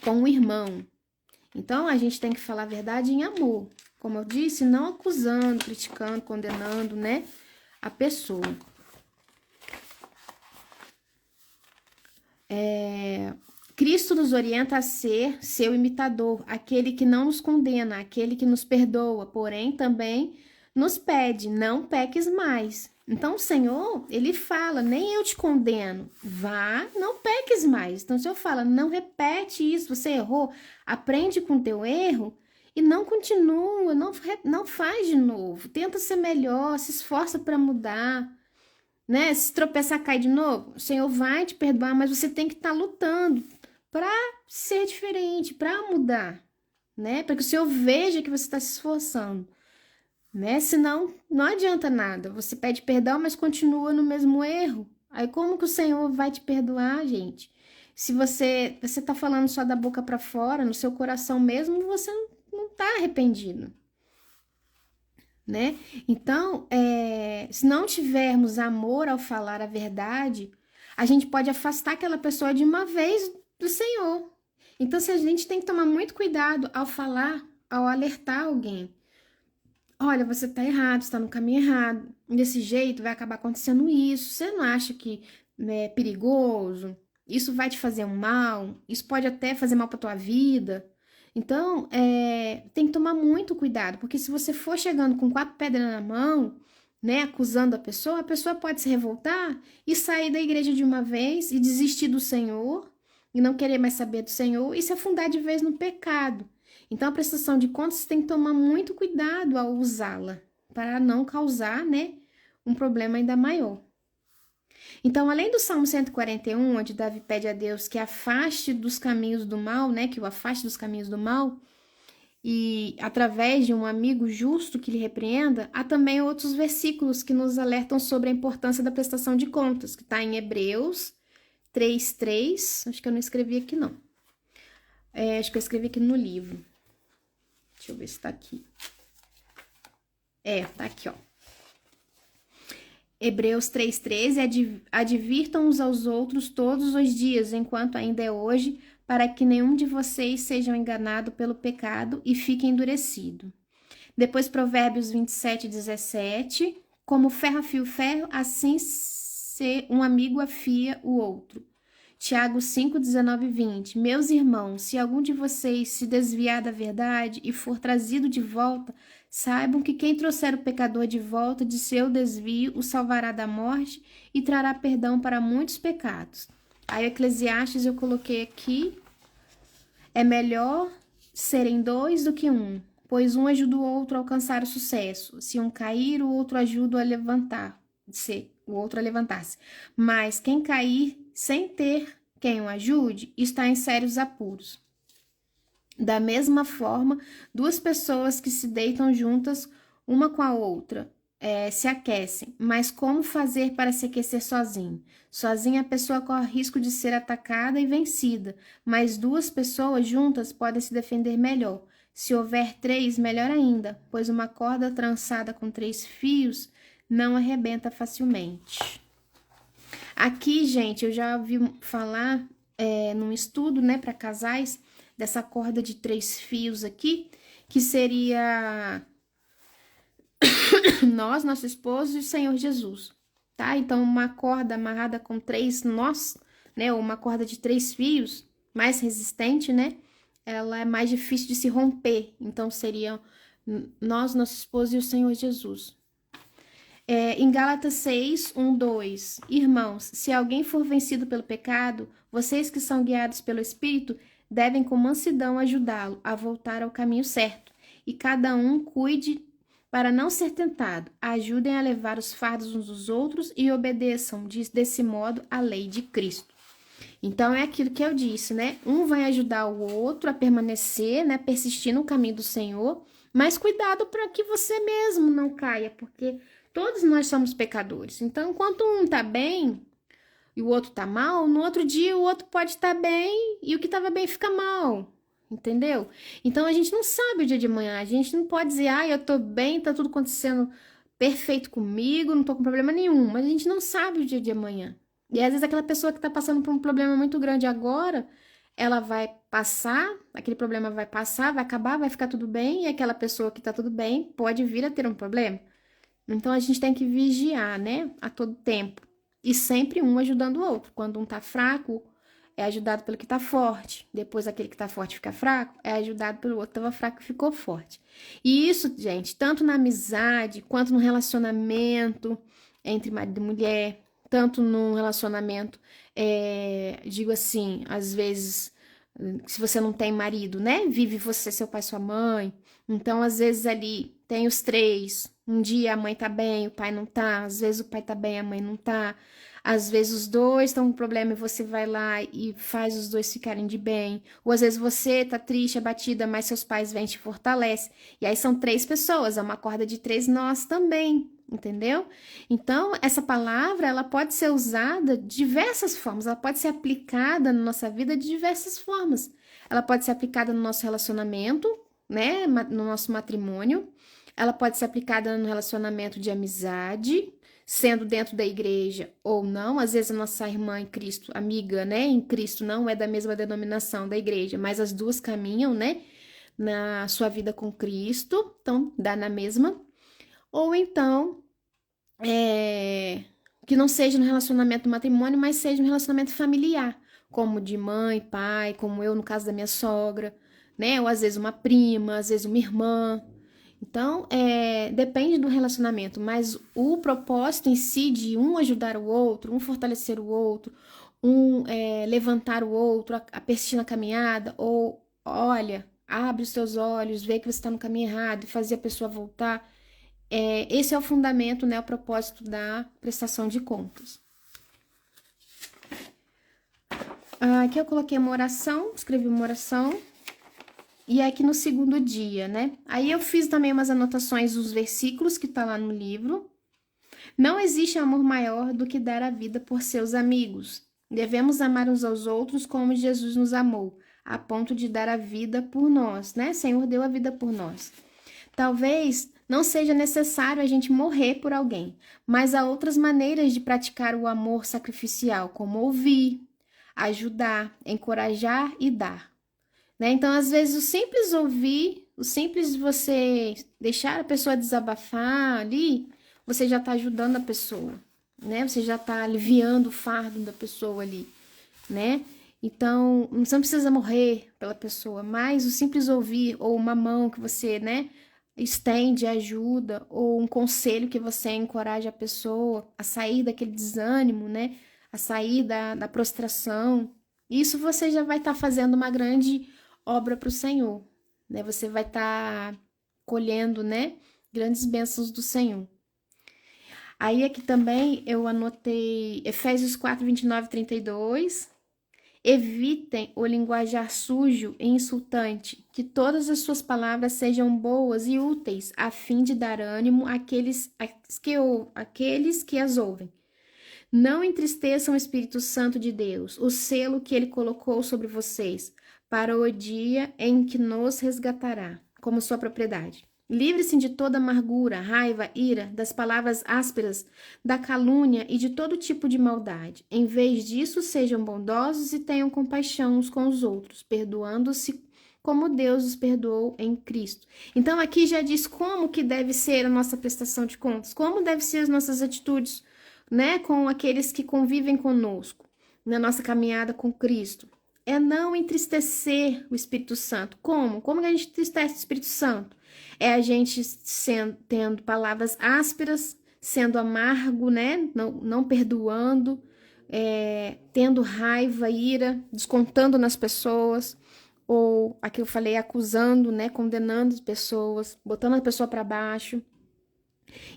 com o irmão. Então, a gente tem que falar a verdade em amor. Como eu disse, não acusando, criticando, condenando, né, a pessoa. Cristo nos orienta a ser seu imitador, aquele que não nos condena, aquele que nos perdoa, porém também nos pede, não peques mais. Então, o Senhor, ele fala, nem eu te condeno, vá, não peques mais. Então, o Senhor fala, não repete isso, você errou, aprende com o teu erro e não continua, não faz de novo. Tenta ser melhor, se esforça para mudar, né? Se tropeçar, cai de novo, o Senhor vai te perdoar, mas você tem que estar lutando para ser diferente, para mudar, né? Para que o Senhor veja que você está se esforçando. Né? Senão, não adianta nada. Você pede perdão, mas continua no mesmo erro. Aí como que o Senhor vai te perdoar, gente? Se você tá falando só da boca para fora, no seu coração mesmo, você não tá arrependido, né? Então, se não tivermos amor ao falar a verdade, a gente pode afastar aquela pessoa de uma vez do Senhor. Então, se a gente tem que tomar muito cuidado ao falar, ao alertar alguém. Olha, você tá errado, está no caminho errado. Desse jeito vai acabar acontecendo isso. Você não acha que é perigoso? Isso vai te fazer um mal? Isso pode até fazer mal para tua vida. Então, tem que tomar muito cuidado, porque se você for chegando com 4 pedras na mão, né, acusando a pessoa pode se revoltar e sair da igreja de uma vez e desistir do Senhor e não querer mais saber do Senhor e se afundar de vez no pecado. Então, a prestação de contas você tem que tomar muito cuidado ao usá-la, para não causar, né, um problema ainda maior. Então, além do Salmo 141, onde Davi pede a Deus que afaste dos caminhos do mal, né, que o afaste dos caminhos do mal, e através de um amigo justo que lhe repreenda, há também outros versículos que nos alertam sobre a importância da prestação de contas, que está em Hebreus 3:3, acho que eu não escrevi aqui não. Acho que eu escrevi aqui no livro. Deixa eu ver se tá aqui. Tá aqui, ó. Hebreus 3:13, advirtam uns aos outros todos os dias, enquanto ainda é hoje, para que nenhum de vocês seja enganado pelo pecado e fique endurecido. Depois Provérbios 27:17, como ferro afia o ferro, assim se um amigo afia o outro. Tiago 5:19 e 20. Meus irmãos, se algum de vocês se desviar da verdade e for trazido de volta, saibam que quem trouxer o pecador de volta de seu desvio o salvará da morte e trará perdão para muitos pecados. Aí, Eclesiastes eu coloquei aqui, é melhor serem 2 do que 1, pois um ajuda o outro a alcançar o sucesso. Se um cair, o outro ajuda a levantar-se. Mas quem cair sem ter quem o ajude está em sérios apuros. Da mesma forma, 2 pessoas que se deitam juntas, uma com a outra, se aquecem. Mas como fazer para se aquecer sozinho? Sozinha a pessoa corre risco de ser atacada e vencida, mas 2 pessoas juntas podem se defender melhor. Se houver 3, melhor ainda, pois uma corda trançada com 3 fios não arrebenta facilmente. Aqui, gente, eu já ouvi falar num estudo, né, para casais, dessa corda de 3 fios aqui, que seria nós, nosso esposo e o Senhor Jesus, tá? Então, uma corda amarrada com 3 nós, né, ou uma corda de 3 fios, mais resistente, né, ela é mais difícil de se romper. Então, seriam nós, nosso esposo e o Senhor Jesus. Em Gálatas 6, 1, 2, irmãos, se alguém for vencido pelo pecado, vocês que são guiados pelo Espírito devem com mansidão ajudá-lo a voltar ao caminho certo, e cada um cuide para não ser tentado, ajudem a levar os fardos uns dos outros e obedeçam desse modo a lei de Cristo. Então, é aquilo que eu disse, né? Um vai ajudar o outro a permanecer, né? Persistir no caminho do Senhor, mas cuidado para que você mesmo não caia, porque todos nós somos pecadores. Então, enquanto um tá bem e o outro tá mal, no outro dia o outro pode estar bem e o que tava bem fica mal. Entendeu? Então, a gente não sabe o dia de amanhã. A gente não pode dizer, eu tô bem, tá tudo acontecendo perfeito comigo, não tô com problema nenhum. Mas a gente não sabe o dia de amanhã. E às vezes aquela pessoa que tá passando por um problema muito grande agora, ela vai passar, aquele problema vai passar, vai acabar, vai ficar tudo bem. E aquela pessoa que tá tudo bem pode vir a ter um problema. Então, a gente tem que vigiar, né? A todo tempo. E sempre um ajudando o outro. Quando um tá fraco, é ajudado pelo que tá forte. Depois, aquele que tá forte fica fraco, é ajudado pelo outro que tava fraco e ficou forte. E isso, gente, tanto na amizade, quanto no relacionamento, entre marido e mulher, tanto num relacionamento, digo assim, às vezes, se você não tem marido, né? Vive você, seu pai, sua mãe. Então, às vezes ali tem os três. Um dia a mãe tá bem, o pai não tá. Às vezes o pai tá bem, a mãe não tá. Às vezes os dois estão com problema e você vai lá e faz os dois ficarem de bem. Ou às vezes você tá triste, abatida, mas seus pais vêm e te fortalecem. E aí são três pessoas, é uma corda de três nós também, entendeu? Então, essa palavra, ela pode ser usada de diversas formas, ela pode ser aplicada na nossa vida de diversas formas. Ela pode ser aplicada no nosso relacionamento, né, no nosso matrimônio. Ela pode ser aplicada no relacionamento de amizade, sendo dentro da igreja ou não. Às vezes a nossa irmã em Cristo, amiga, né, em Cristo não é da mesma denominação da igreja, mas as duas caminham, né, na sua vida com Cristo, então dá na mesma. Ou então, que não seja no relacionamento do matrimônio, mas seja no relacionamento familiar, como de mãe, pai, como eu no caso da minha sogra, né? Ou às vezes uma prima, às vezes uma irmã. Então, depende do relacionamento, mas o propósito em si de um ajudar o outro, um fortalecer o outro, levantar o outro, a persistir na caminhada, ou olha, abre os teus olhos, vê que você está no caminho errado e fazer a pessoa voltar. Esse é o fundamento, né, o propósito da prestação de contas. Aqui eu coloquei uma oração, escrevi uma oração. E aqui no segundo dia, né? Aí eu fiz também umas anotações dos versículos que tá lá no livro. Não existe amor maior do que dar a vida por seus amigos. Devemos amar uns aos outros como Jesus nos amou, a ponto de dar a vida por nós, né? O Senhor deu a vida por nós. Talvez não seja necessário a gente morrer por alguém, mas há outras maneiras de praticar o amor sacrificial, como ouvir, ajudar, encorajar e dar. Né? Então, às vezes, o simples ouvir, o simples você deixar a pessoa desabafar ali, você já está ajudando a pessoa, né? Você já está aliviando o fardo da pessoa ali, né? Então, você não precisa morrer pela pessoa, mas o simples ouvir, ou uma mão que você, né, estende ajuda, ou um conselho que você encoraja a pessoa a sair daquele desânimo, né? A sair da prostração. Isso você já vai estar fazendo uma grande obra para o Senhor, né? Você vai estar colhendo, né, grandes bênçãos do Senhor. Aí aqui também eu anotei Efésios 4, 29 e 32. Evitem o linguajar sujo e insultante, que todas as suas palavras sejam boas e úteis, a fim de dar ânimo àqueles que as ouvem. Não entristeçam o Espírito Santo de Deus, o selo que ele colocou sobre vocês, para o dia em que nos resgatará, como sua propriedade. Livre-se de toda amargura, raiva, ira, das palavras ásperas, da calúnia e de todo tipo de maldade. Em vez disso, sejam bondosos e tenham compaixão uns com os outros, perdoando-se como Deus os perdoou em Cristo. Então aqui já diz como que deve ser a nossa prestação de contas, como devem ser as nossas atitudes, né, com aqueles que convivem conosco na nossa caminhada com Cristo. É não entristecer o Espírito Santo. Como? Como que a gente entristece o Espírito Santo? É a gente tendo palavras ásperas, sendo amargo, né? Não perdoando, tendo raiva, ira, descontando nas pessoas, ou aqui eu falei, acusando, né? Condenando as pessoas, botando a pessoa para baixo.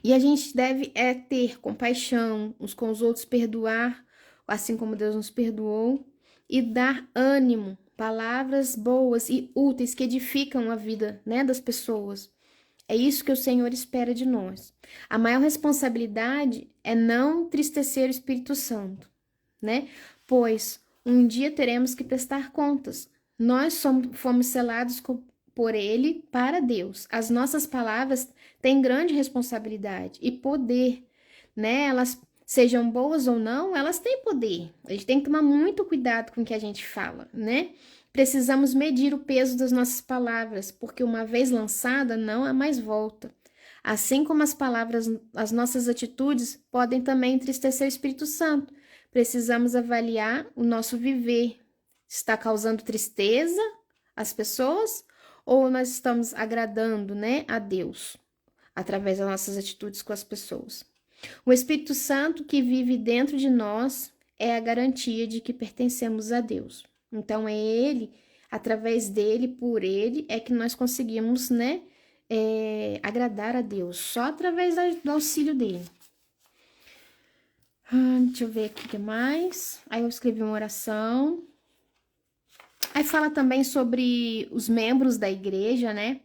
E a gente deve ter compaixão uns com os outros, perdoar, assim como Deus nos perdoou, e dar ânimo, palavras boas e úteis que edificam a vida, né, das pessoas. É isso que o Senhor espera de nós. A maior responsabilidade é não entristecer o Espírito Santo, né? Pois um dia teremos que prestar contas. Nós fomos selados por Ele para Deus. As nossas palavras têm grande responsabilidade e poder, né? Elas sejam boas ou não, elas têm poder. A gente tem que tomar muito cuidado com o que a gente fala, né? Precisamos medir o peso das nossas palavras, porque uma vez lançada, não há mais volta. Assim como as palavras, as nossas atitudes podem também entristecer o Espírito Santo. Precisamos avaliar o nosso viver. Está causando tristeza às pessoas ou nós estamos agradando, né, a Deus através das nossas atitudes com as pessoas? O Espírito Santo que vive dentro de nós é a garantia de que pertencemos a Deus. Então, é Ele, através dele, por Ele, é que nós conseguimos, né, agradar a Deus, só através do auxílio dele. Deixa eu ver aqui o que mais. Aí eu escrevi uma oração. Aí fala também sobre os membros da igreja, né?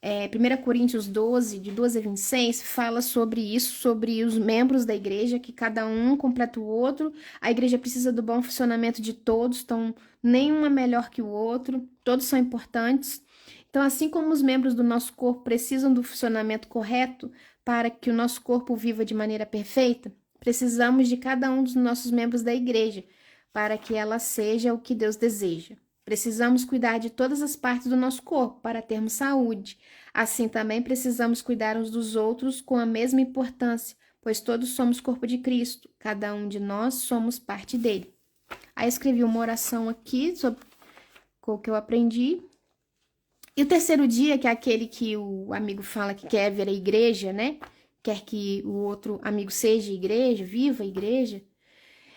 1 Coríntios 12, de 12 a 26, fala sobre isso, sobre os membros da igreja, que cada um completa o outro. A igreja precisa do bom funcionamento de todos, então nenhum é melhor que o outro, todos são importantes. Então, assim como os membros do nosso corpo precisam do funcionamento correto para que o nosso corpo viva de maneira perfeita, precisamos de cada um dos nossos membros da igreja para que ela seja o que Deus deseja. Precisamos cuidar de todas as partes do nosso corpo para termos saúde. Assim também precisamos cuidar uns dos outros com a mesma importância, pois todos somos corpo de Cristo, cada um de nós somos parte dele. Aí escrevi uma oração aqui sobre o que eu aprendi. E o terceiro dia, que é aquele que o amigo fala que quer ver a igreja, né? Quer que o outro amigo seja igreja, viva a igreja.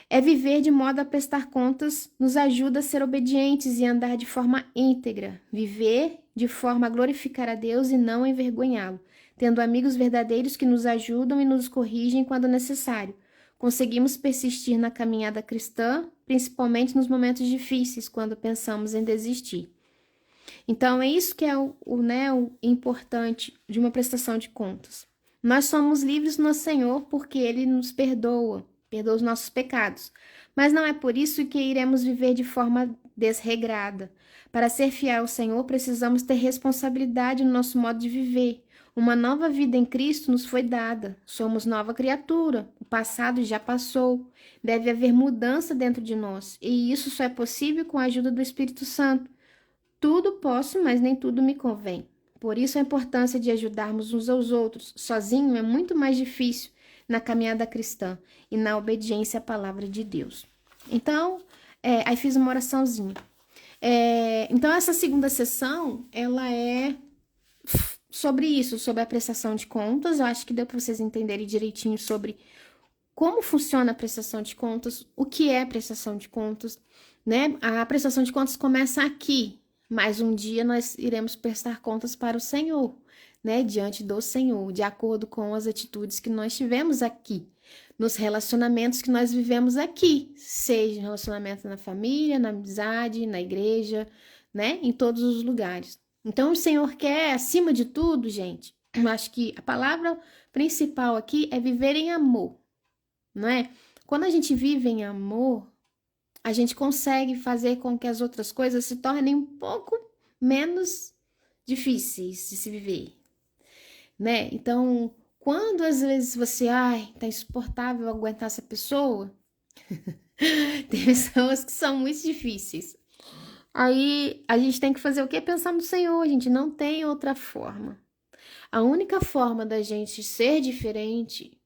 É viver de modo a prestar contas, nos ajuda a ser obedientes e andar de forma íntegra. Viver de forma a glorificar a Deus e não a envergonhá-lo, tendo amigos verdadeiros que nos ajudam e nos corrigem quando necessário. Conseguimos persistir na caminhada cristã, principalmente nos momentos difíceis, quando pensamos em desistir. Então, é isso que é o importante de uma prestação de contas. Nós somos livres no Senhor porque Ele nos perdoa os nossos pecados. Mas não é por isso que iremos viver de forma desregrada. Para ser fiel ao Senhor, precisamos ter responsabilidade no nosso modo de viver. Uma nova vida em Cristo nos foi dada. Somos nova criatura. O passado já passou. Deve haver mudança dentro de nós. E isso só é possível com a ajuda do Espírito Santo. Tudo posso, mas nem tudo me convém. Por isso a importância de ajudarmos uns aos outros. Sozinho é muito mais difícil na caminhada cristã e na obediência à palavra de Deus. Então, aí fiz uma oraçãozinha. Então, essa segunda sessão, ela é sobre isso, sobre a prestação de contas. Eu acho que deu para vocês entenderem direitinho sobre como funciona a prestação de contas, o que é prestação de contas, né? A prestação de contas começa aqui, mas um dia nós iremos prestar contas para o Senhor, né? Diante do Senhor, de acordo com as atitudes que nós tivemos aqui, nos relacionamentos que nós vivemos aqui, seja relacionamento na família, na amizade, na igreja, né? Em todos os lugares. Então, o Senhor quer, acima de tudo, gente, eu acho que a palavra principal aqui é viver em amor, não é? Quando a gente vive em amor, a gente consegue fazer com que as outras coisas se tornem um pouco menos difíceis de se viver, né? Então, quando às vezes você, tá insuportável aguentar essa pessoa, tem pessoas que são muito difíceis. Aí a gente tem que fazer o quê? Pensar no Senhor, a gente não tem outra forma. A única forma da gente ser diferente,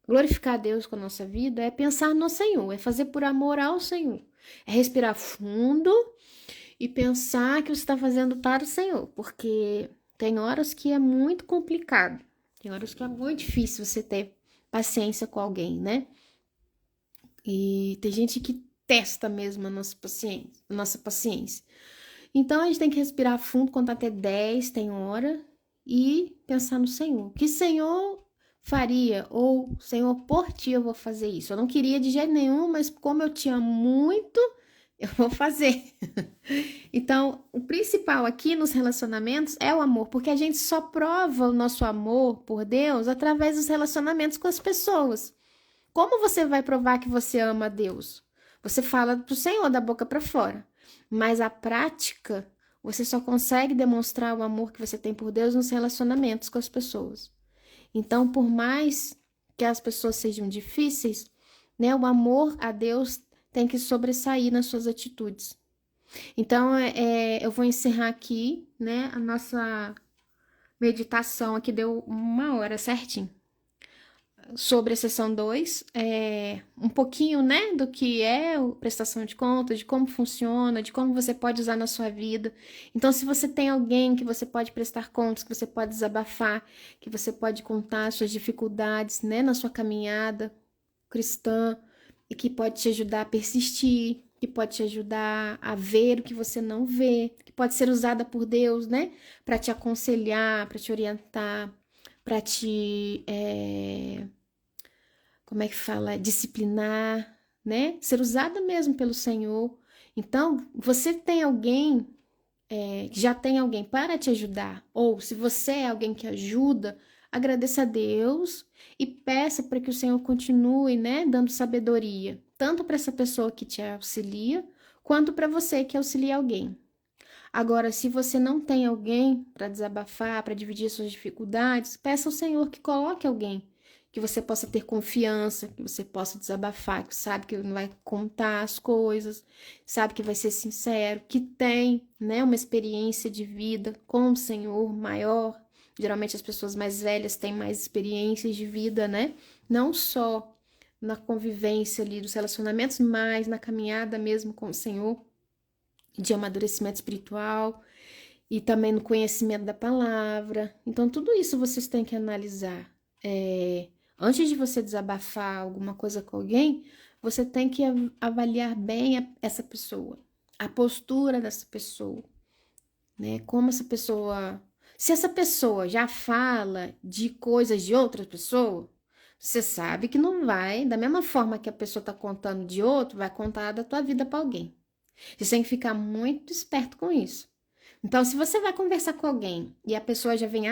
glorificar a Deus com a nossa vida, é pensar no Senhor, é fazer por amor ao Senhor. É respirar fundo e pensar que você está fazendo para o Senhor, porque tem horas que é muito complicado, tem horas que é muito difícil você ter paciência com alguém, né? E tem gente que testa mesmo a nossa paciência. Então, a gente tem que respirar fundo, contar até 10, tem hora, e pensar no Senhor. Que Senhor faria? Ou, Senhor, por ti eu vou fazer isso. Eu não queria de jeito nenhum, mas como eu te amo muito, eu vou fazer. Então, o principal aqui nos relacionamentos é o amor, porque a gente só prova o nosso amor por Deus através dos relacionamentos com as pessoas. Como você vai provar que você ama a Deus? Você fala pro Senhor da boca para fora, mas a prática, você só consegue demonstrar o amor que você tem por Deus nos relacionamentos com as pessoas. Então, por mais que as pessoas sejam difíceis, né, o amor a Deus tem que sobressair nas suas atitudes. Então, eu vou encerrar aqui, né, a nossa meditação aqui deu 1 hora certinho. sobre a seção 2, um pouquinho, né, do que é prestação de contas, de como funciona, de como você pode usar na sua vida. Então, se você tem alguém que você pode prestar contas, que você pode desabafar, que você pode contar suas dificuldades, né, na sua caminhada cristã, e que pode te ajudar a persistir, que pode te ajudar a ver o que você não vê, que pode ser usada por Deus, né, para te aconselhar, para te orientar, para te como é que fala? Disciplinar, né? Ser usada mesmo pelo Senhor. Então, você tem alguém, que já tem alguém para te ajudar, ou se você é alguém que ajuda, agradeça a Deus e peça para que o Senhor continue, né, dando sabedoria, tanto para essa pessoa que te auxilia, quanto para você que auxilia alguém. Agora, se você não tem alguém para desabafar, para dividir suas dificuldades, peça ao Senhor que coloque alguém, que você possa ter confiança, que você possa desabafar, que sabe que não vai contar as coisas, sabe que vai ser sincero, que tem, né, uma experiência de vida com o Senhor maior. Geralmente as pessoas mais velhas têm mais experiências de vida, né? Não só na convivência ali dos relacionamentos, mas na caminhada mesmo com o Senhor de amadurecimento espiritual e também no conhecimento da palavra. Então, tudo isso vocês têm que analisar. Antes de você desabafar alguma coisa com alguém, você tem que avaliar bem essa pessoa, a postura dessa pessoa, né? Como essa pessoa. Se essa pessoa já fala de coisas de outra pessoa, você sabe que não vai, da mesma forma que a pessoa está contando de outro, vai contar da tua vida para alguém. Você tem que ficar muito esperto com isso. Então, se você vai conversar com alguém e a pessoa já vem,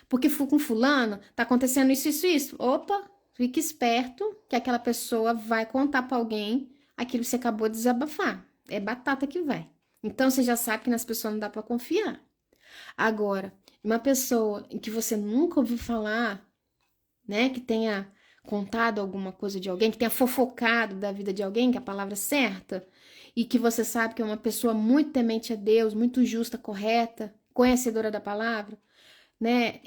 porque com fulano tá acontecendo isso, isso, isso. Opa, fique esperto que aquela pessoa vai contar para alguém aquilo que você acabou de desabafar. É batata que vai. Então, você já sabe que nas pessoas não dá para confiar. Agora, uma pessoa em que você nunca ouviu falar, né, que tenha contado alguma coisa de alguém, que tenha fofocado da vida de alguém, que é a palavra certa, e que você sabe que é uma pessoa muito temente a Deus, muito justa, correta, conhecedora da palavra, né?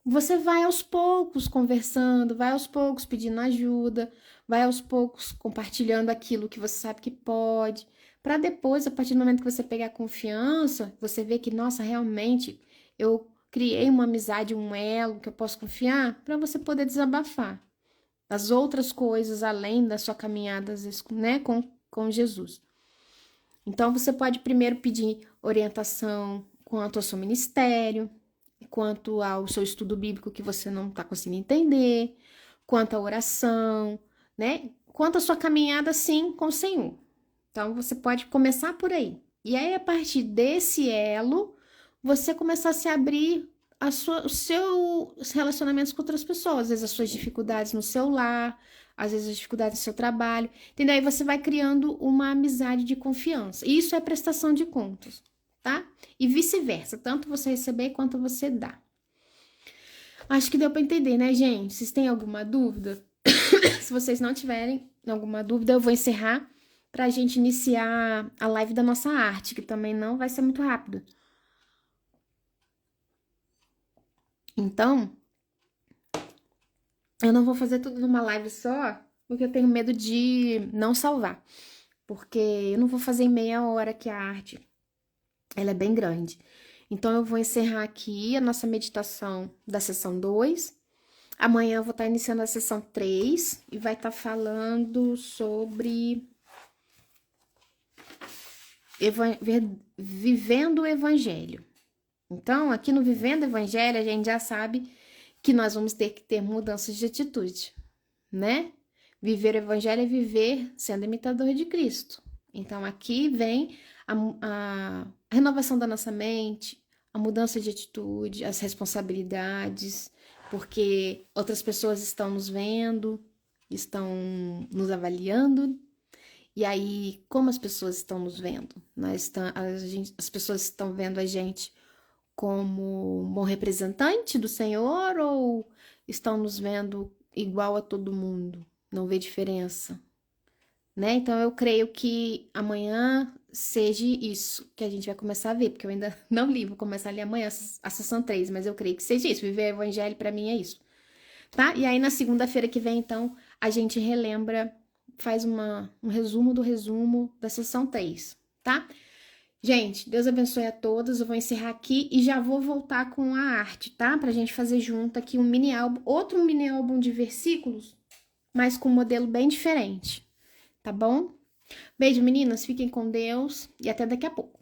Você vai aos poucos conversando, vai aos poucos pedindo ajuda, vai aos poucos compartilhando aquilo que você sabe que pode, para depois, a partir do momento que você pegar confiança, você ver que, nossa, realmente eu criei uma amizade, um elo que eu posso confiar, para você poder desabafar as outras coisas além da sua caminhada, às vezes, né, com Jesus. Então, você pode primeiro pedir orientação quanto ao seu ministério, quanto ao seu estudo bíblico que você não está conseguindo entender, quanto à oração, né? Quanto à sua caminhada, sim, com o Senhor. Então, você pode começar por aí. E aí, a partir desse elo, você começar a se abrir os seus relacionamentos com outras pessoas, às vezes as suas dificuldades no seu lar, às vezes as dificuldades no seu trabalho, entendeu? Aí você vai criando uma amizade de confiança. E isso é prestação de contas, tá? E vice-versa, tanto você receber quanto você dá. Acho que deu para entender, né, gente? Vocês têm alguma dúvida? Se vocês não tiverem alguma dúvida, eu vou encerrar para a gente iniciar a live da nossa arte, que também não vai ser muito rápido. Então, eu não vou fazer tudo numa live só, porque eu tenho medo de não salvar. Porque eu não vou fazer em meia hora que a arte, ela é bem grande. Então, eu vou encerrar aqui a nossa meditação da sessão 2. Amanhã eu vou estar iniciando a sessão 3 e vai estar falando sobre vivendo o evangelho. Então, aqui no Vivendo o Evangelho, a gente já sabe que nós vamos ter que ter mudanças de atitude, né? Viver o Evangelho é viver sendo imitador de Cristo. Então, aqui vem a renovação da nossa mente, a mudança de atitude, as responsabilidades, porque outras pessoas estão nos vendo, estão nos avaliando. E aí, como as pessoas estão nos vendo? As pessoas estão vendo a gente como um bom representante do Senhor ou estão nos vendo igual a todo mundo? Não vê diferença, né? Então eu creio que amanhã seja isso que a gente vai começar a ver, porque eu ainda não li, vou começar a ler amanhã a sessão 3, mas eu creio que seja isso. Viver o evangelho para mim é isso. tá? E aí, na segunda-feira que vem, então, a gente relembra, faz um resumo do resumo da sessão 3, tá? Gente, Deus abençoe a todos. Eu vou encerrar aqui e já vou voltar com a arte, tá? Pra gente fazer junto aqui um mini álbum, outro mini álbum de versículos, mas com um modelo bem diferente, tá bom? Beijo, meninas. Fiquem com Deus e até daqui a pouco.